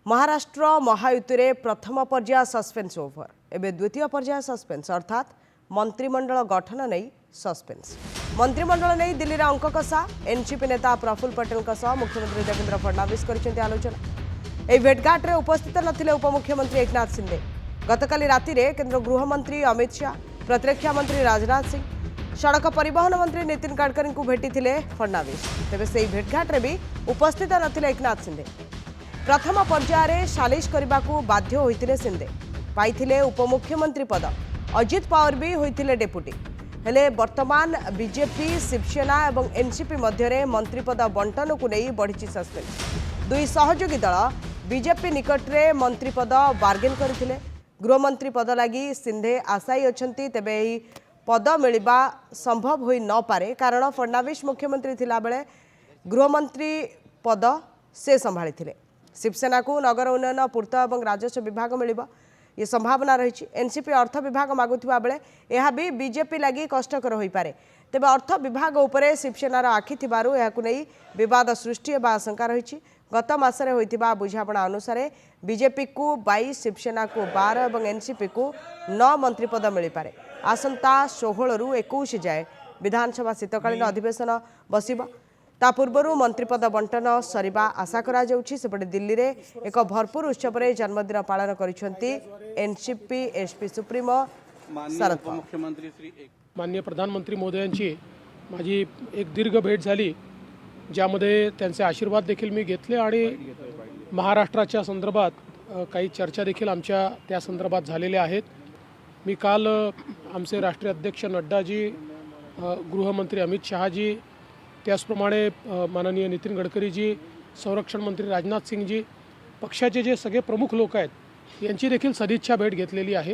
महाराष्ट्र महायुति प्रथम पर्याय suspense over एवं द्वितीय पर्याय सस्पेन्स अर्थात मंत्रिमंडल गठन नहीं सस्पेन्स। मंत्रिमंडल नहीं दिल्ली में अंक कषा एनसीपी नेता प्रफुल्ल पटेल मुख्यमंत्री देवेंद्र फडणवीस कर आलोचना। यह भेटघाट में उपस्थित नथिले उपमुख्यमंत्री एकनाथ शिंदे। गतकाली राति रे केंद्र गृहमंत्री अमित शाह, प्रतिरक्षा मंत्री राजनाथ सिंह, सड़क परिवहन मंत्री नितिन गडकरी को भेटी फडणवीस। तेज से भेटघाट में भी उपस्थित नथिले एकनाथ शिंदे। प्रथम पर्यायर सालिश करने को बाध्य होते शिंदे पाई उपमुख्यमंत्री पद। अजित पवार भी होते डेपुटी। हेले वर्तमान बीजेपी शिवसेना और एनसीपी मध्य मंत्रिपद बंटन को नहीं बढ़ी सस्पेंस। दुई सहयोगी दल बीजेपी निकट में मंत्रिपद बार्गेन करथिले। गृहमंत्री पद लगी शिंदे आशायी अछंती। तेबे एही पद मिलवा संभव होई न पारे कारण फडणवीस मुख्यमंत्री थिला बेले गृहमंत्री पद से संभाळिथिले। शिवसेना को नगर उन्नयन, पूर्त और राजस्व विभाग मिलिबा ये संभावना रही। एनसीपी अर्थ विभाग मागुथिबा बेले यह भी बीजेपी लगी कष्टकर होई पारे। तेबे अर्थ विभाग उपरे शिवसेनार आखि थिबारु एहाकु नै विवाद सृष्टि हेबा आशंका रही। गत मासरे होइतिबा बुझापणा अनुसार बीजेपी को 22, शिवसेना को 12 और एनसीपी को 9 मंत्रिपद मिल पारे। आसंता 16 रु 21 जाए विधानसभा शीतकालीन अधिवेशन बसिबा। ता पूर्व मंत्रिपद बंटन सरिबा आशा करा जाउछि। सेपटे दिल्ली रे एक भरपूर उत्सव रे जन्मदिन पालन करिसेंती NCP SP supremo Sharad Pawar. माननीय प्रधानमंत्री महोदयांची माझी एक दीर्घ भेट झाली, ज्यामध्ये त्यांचे आशीर्वाद देखील मी घेतले आणि महाराष्ट्राच्या संदर्भात काही चर्चा देखील आमच्या त्या संदर्भात झालेल्या आहेत। मी काल आमचे राष्ट्रीय अध्यक्ष नड्डाजी, गृहमंत्री अमित शहाजी, त्याचप्रमाणे माननीय नितिन गडकरीजी, संरक्षण मंत्री राजनाथ सिंहजी, पक्षाचे जे सगळे प्रमुख लोक आहेत यांची देखील सदिच्छा भेट घेतलेली आहे।